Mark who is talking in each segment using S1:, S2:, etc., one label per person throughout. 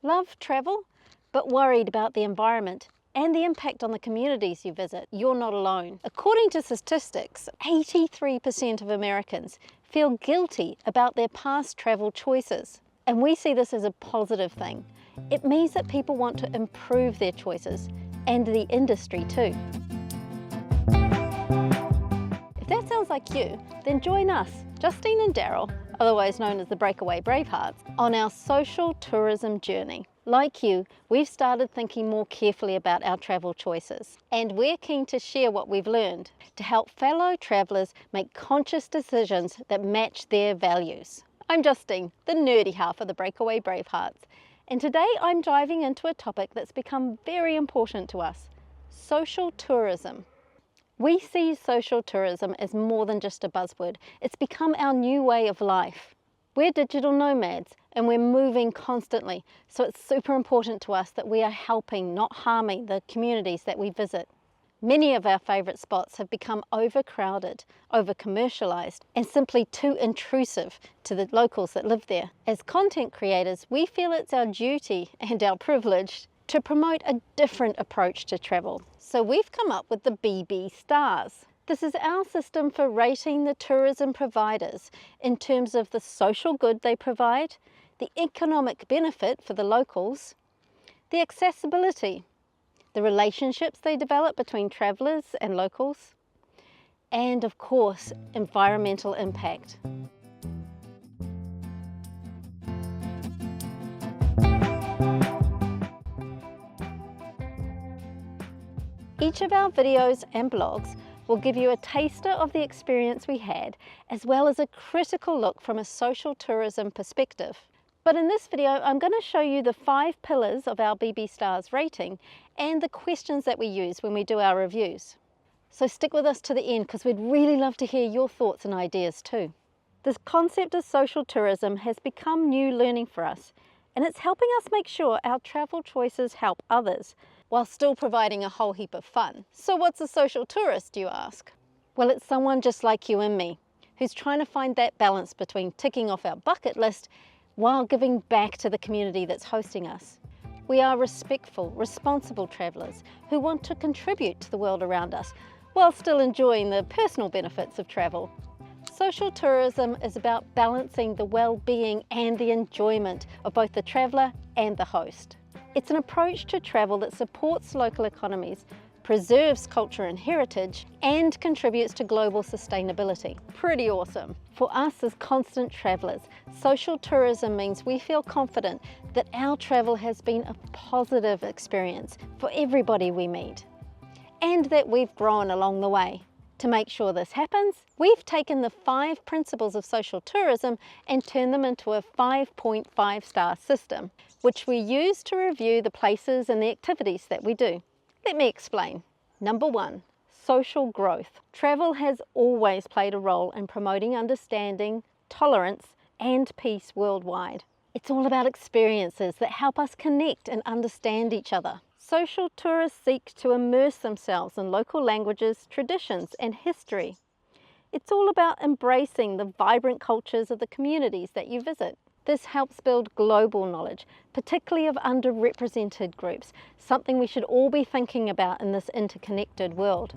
S1: Love travel, but worried about the environment and the impact on the communities you visit? You're not alone. According to statistics, 83% of Americans feel guilty about their past travel choices. And we see this as a positive thing. It means that people want to improve their choices, and the industry too. If that sounds like you, then join us, Justine and Darryl, otherwise known as the Breakaway Bravehearts, on our social tourism journey. Like you, we've started thinking more carefully about our travel choices, and we're keen to share what we've learned to help fellow travellers make conscious decisions that match their values. I'm Justine, the nerdy half of the Breakaway Bravehearts, and today I'm diving into a topic that's become very important to us: social tourism. We see social tourism as more than just a buzzword. It's become our new way of life. We're digital nomads and we're moving constantly, so it's super important to us that we are helping, not harming, the communities that we visit. Many of our favourite spots have become overcrowded, over-commercialised, and simply too intrusive to the locals that live there. As content creators, we feel it's our duty and our privilege to promote a different approach to travel. So we've come up with the BB Stars. This is our system for rating the tourism providers in terms of the social good they provide, the economic benefit for the locals, the accessibility, the relationships they develop between travellers and locals, and of course, environmental impact. Each of our videos and blogs will give you a taster of the experience we had, as well as a critical look from a social tourism perspective. But in this video, I'm going to show you the 5 pillars of our BB Stars rating and the questions that we use when we do our reviews. So stick with us to the end, because we'd really love to hear your thoughts and ideas too. This concept of social tourism has become new learning for us, and it's helping us make sure our travel choices help others, while still providing a whole heap of fun. So what's a social tourist, you ask? Well, it's someone just like you and me, who's trying to find that balance between ticking off our bucket list while giving back to the community that's hosting us. We are respectful, responsible travellers who want to contribute to the world around us, while still enjoying the personal benefits of travel. Social tourism is about balancing the well-being and the enjoyment of both the traveller and the host. It's an approach to travel that supports local economies, preserves culture and heritage, and contributes to global sustainability. Pretty awesome. For us as constant travellers, social tourism means we feel confident that our travel has been a positive experience for everybody we meet, and that we've grown along the way. To make sure this happens, we've taken the 5 principles of social tourism and turned them into a 5.5-star system, which we use to review the places and the activities that we do. Let me explain. Number 1, social growth. Travel has always played a role in promoting understanding, tolerance, and peace worldwide. It's all about experiences that help us connect and understand each other. Social tourists seek to immerse themselves in local languages, traditions, and history. It's all about embracing the vibrant cultures of the communities that you visit. This helps build global knowledge, particularly of underrepresented groups, something we should all be thinking about in this interconnected world.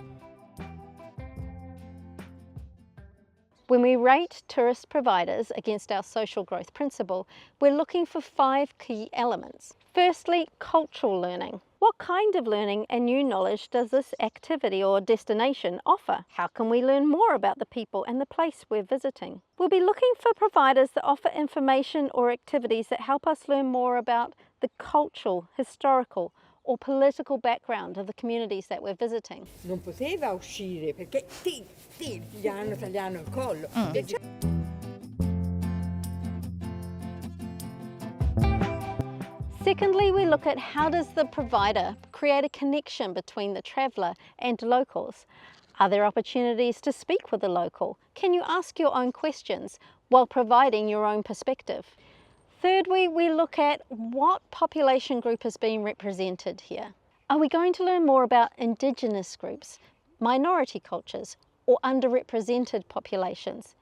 S1: When we rate tourist providers against our social growth principle, we're looking for 5 key elements. Firstly, cultural learning. What kind of learning and new knowledge does this activity or destination offer? How can we learn more about the people and the place we're visiting? We'll be looking for providers that offer information or activities that help us learn more about the cultural, historical, or political background of the communities that we're visiting.
S2: Non poteva uscire perché gli hanno tagliato il collo.
S1: Secondly, we look at how does the provider create a connection between the traveller and locals. Are there opportunities to speak with the local? Can you ask your own questions while providing your own perspective? Thirdly, we look at what population group is being represented here. Are we going to learn more about Indigenous groups, minority cultures, or underrepresented populations?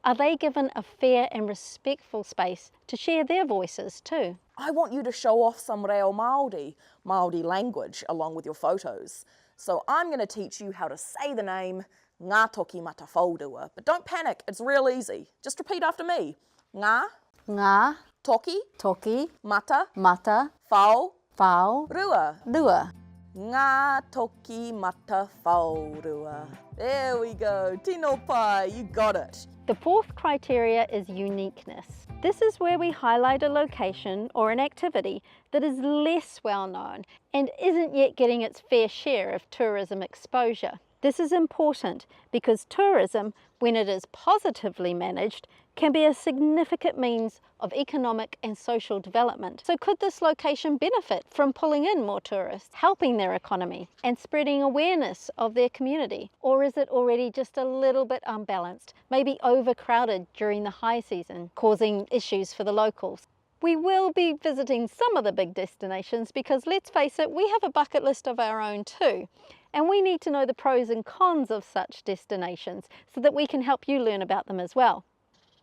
S1: Are they given a fair and respectful space to share their voices too?
S3: I want you to show off some reo Māori language along with your photos. So I'm going to teach you how to say the name Ngā Toki Mata Whaurua. But don't panic, it's real easy. Just repeat after me.
S1: Ngā
S3: Toki
S1: Toki
S3: Mata
S1: Mata
S3: Whaurua.
S1: Rua.
S3: Ngā Toki Mata Whaurua. There we go. Tino pai, you got it.
S1: The fourth criteria is uniqueness. This is where we highlight a location or an activity that is less well known and isn't yet getting its fair share of tourism exposure. This is important because tourism, when it is positively managed, can be a significant means of economic and social development. So could this location benefit from pulling in more tourists, helping their economy and spreading awareness of their community? Or is it already just a little bit unbalanced, maybe overcrowded during the high season, causing issues for the locals? We will be visiting some of the big destinations because, let's face it, we have a bucket list of our own too. And we need to know the pros and cons of such destinations so that we can help you learn about them as well.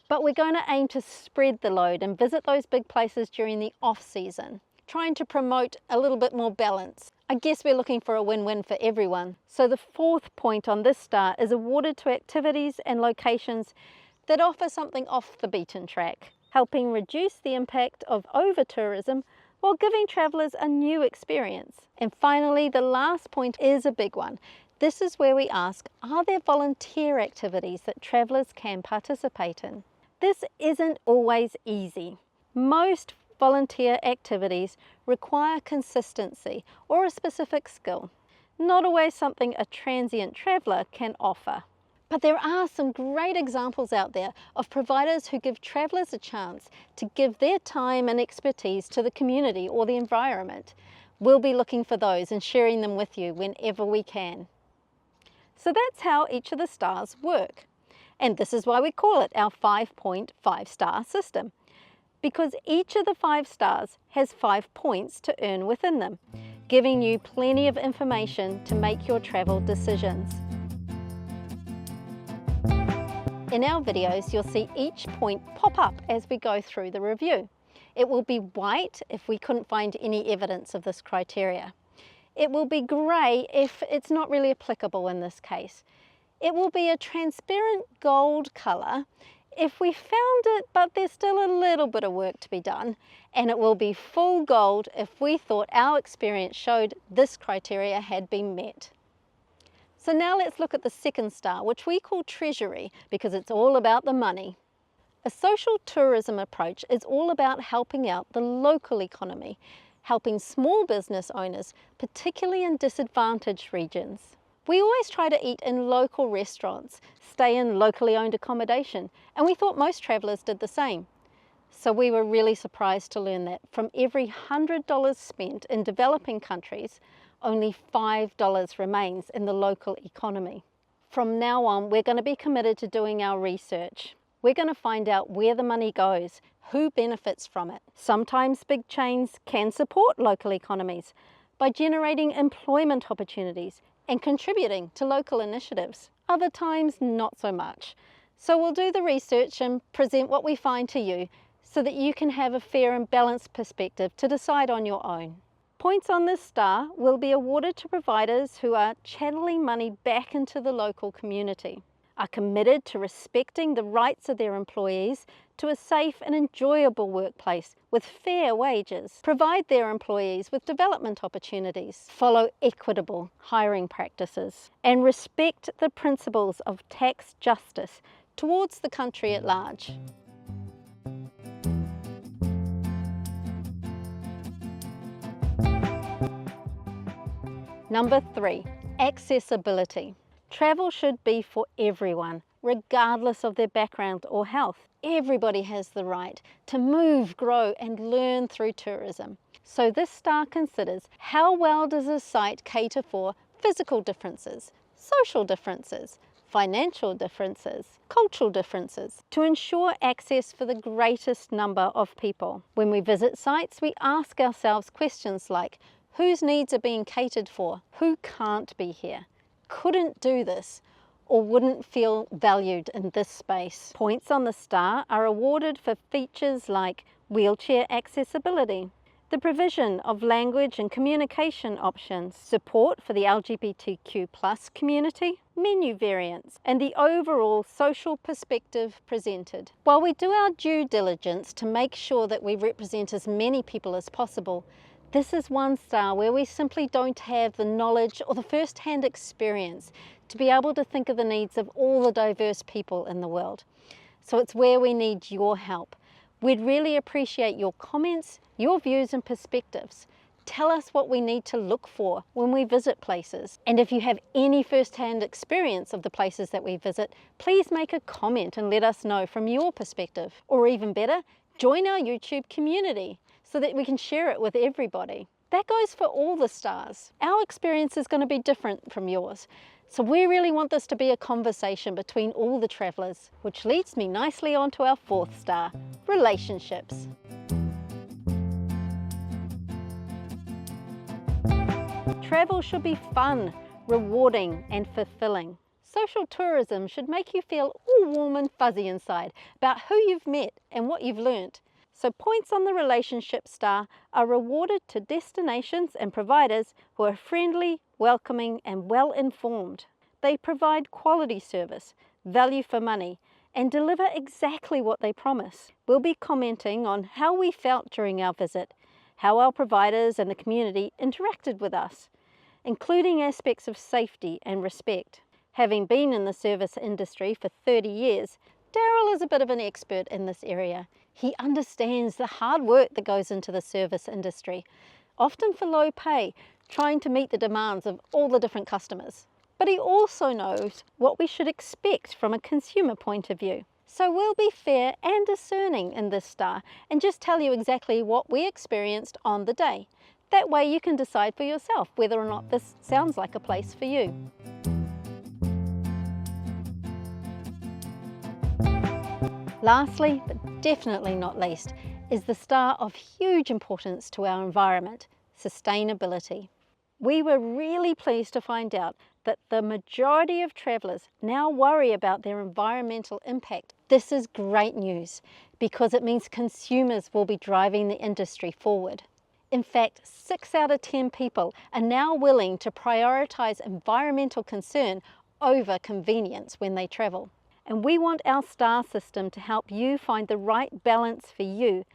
S1: But we're going to aim to spread the load and visit those big places during the off-season, trying to promote a little bit more balance. I guess we're looking for a win-win for everyone. So the fourth point on this star is awarded to activities and locations that offer something off the beaten track, helping reduce the impact of over-tourism while giving travellers a new experience. And finally, the last point is a big one. This is where we ask, are there volunteer activities that travellers can participate in? This isn't always easy. Most volunteer activities require consistency or a specific skill, not always something a transient traveller can offer. But there are some great examples out there of providers who give travellers a chance to give their time and expertise to the community or the environment. We'll be looking for those and sharing them with you whenever we can. So that's how each of the stars work. And this is why we call it our 5-point 5-star system, because each of the 5 stars has 5 points to earn within them, giving you plenty of information to make your travel decisions. In our videos, you'll see each point pop up as we go through the review. It will be white if we couldn't find any evidence of this criteria. It will be grey if it's not really applicable in this case. It will be a transparent gold colour if we found it, but there's still a little bit of work to be done. And it will be full gold if we thought our experience showed this criteria had been met. So now let's look at the second star, which we call Treasury, because it's all about the money. A social tourism approach is all about helping out the local economy, helping small business owners, particularly in disadvantaged regions. We always try to eat in local restaurants, stay in locally owned accommodation, and we thought most travellers did the same. So we were really surprised to learn that from every $100 spent in developing countries, only $5 remains in the local economy. From now on, we're going to be committed to doing our research. We're going to find out where the money goes, who benefits from it. Sometimes big chains can support local economies by generating employment opportunities and contributing to local initiatives. Other times, not so much. So we'll do the research and present what we find to you so that you can have a fair and balanced perspective to decide on your own. Points on this star will be awarded to providers who are channeling money back into the local community, are committed to respecting the rights of their employees to a safe and enjoyable workplace with fair wages, provide their employees with development opportunities, follow equitable hiring practices, and respect the principles of tax justice towards the country at large. Number 3, accessibility. Travel should be for everyone, regardless of their background or health. Everybody has the right to move, grow, and learn through tourism. So this star considers how well does a site cater for physical differences, social differences, financial differences, cultural differences, to ensure access for the greatest number of people. When we visit sites, we ask ourselves questions like, whose needs are being catered for? Who can't be here? Couldn't do this? or wouldn't feel valued in this space. Points on the star are awarded for features like wheelchair accessibility, the provision of language and communication options, support for the LGBTQ+ community, menu variants, and the overall social perspective presented. While we do our due diligence to make sure that we represent as many people as possible, this is one star where we simply don't have the knowledge or the first-hand experience to be able to think of the needs of all the diverse people in the world. So it's where we need your help. We'd really appreciate your comments, your views and perspectives. Tell us what we need to look for when we visit places. And if you have any first-hand experience of the places that we visit, please make a comment and let us know from your perspective. Or even better, join our YouTube community so that we can share it with everybody. That goes for all the stars. Our experience is going to be different from yours. So we really want this to be a conversation between all the travellers, which leads me nicely onto our 4th star, relationships. Travel should be fun, rewarding and fulfilling. Social tourism should make you feel all warm and fuzzy inside about who you've met and what you've learnt. So points on the relationship star are rewarded to destinations and providers who are friendly, welcoming and well informed. They provide quality service, value for money and deliver exactly what they promise. We'll be commenting on how we felt during our visit, how our providers and the community interacted with us, including aspects of safety and respect. Having been in the service industry for 30 years, Darryl is a bit of an expert in this area. He understands the hard work that goes into the service industry, often for low pay, trying to meet the demands of all the different customers. But he also knows what we should expect from a consumer point of view. So we'll be fair and discerning in this star and just tell you exactly what we experienced on the day. That way you can decide for yourself whether or not this sounds like a place for you. Lastly, but definitely not least, is the star of huge importance to our environment, sustainability. We were really pleased to find out that the majority of travellers now worry about their environmental impact. This is great news because it means consumers will be driving the industry forward. In fact, 6 out of 10 people are now willing to prioritise environmental concern over convenience when they travel. And we want our star system to help you find the right balance for you,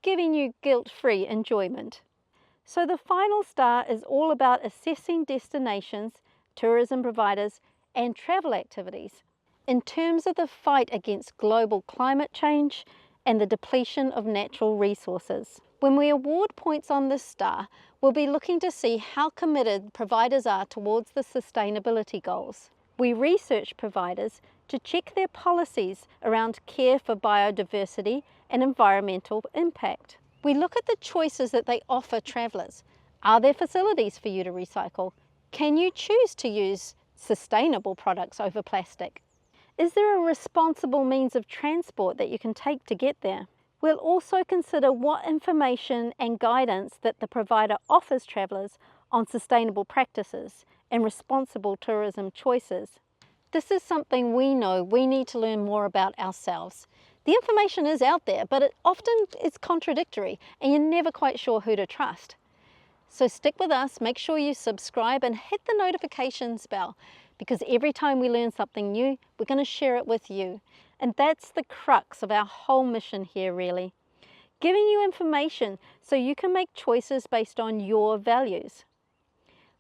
S1: giving you guilt-free enjoyment. So the final star is all about assessing destinations, tourism providers and travel activities in terms of the fight against global climate change and the depletion of natural resources. When we award points on this star, we'll be looking to see how committed providers are towards the sustainability goals. We research providers to check their policies around care for biodiversity and environmental impact. We look at the choices that they offer travellers. Are there facilities for you to recycle? Can you choose to use sustainable products over plastic? Is there a responsible means of transport that you can take to get there? We'll also consider what information and guidance that the provider offers travellers on sustainable practices and responsible tourism choices. This is something we know we need to learn more about ourselves. The information is out there, but it often is contradictory and you're never quite sure who to trust. So stick with us, make sure you subscribe and hit the notifications bell, because every time we learn something new, we're going to share it with you. And that's the crux of our whole mission here, really. Giving you information so you can make choices based on your values.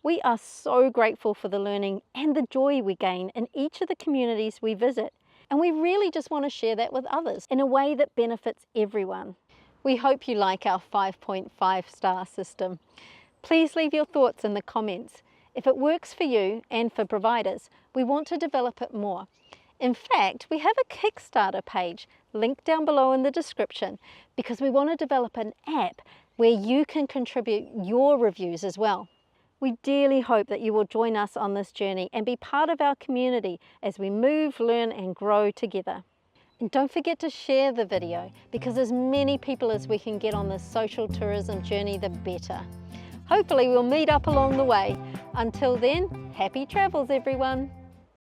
S1: We are so grateful for the learning and the joy we gain in each of the communities we visit. And we really just want to share that with others in a way that benefits everyone. We hope you like our 5.5 star system. Please leave your thoughts in the comments. If it works for you and for providers, we want to develop it more. In fact, we have a Kickstarter page linked down below in the description because we want to develop an app where you can contribute your reviews as well. We dearly hope that you will join us on this journey and be part of our community as we move, learn and grow together. And don't forget to share the video, because as many people as we can get on this social tourism journey, the better. Hopefully we'll meet up along the way. Until then, happy travels everyone.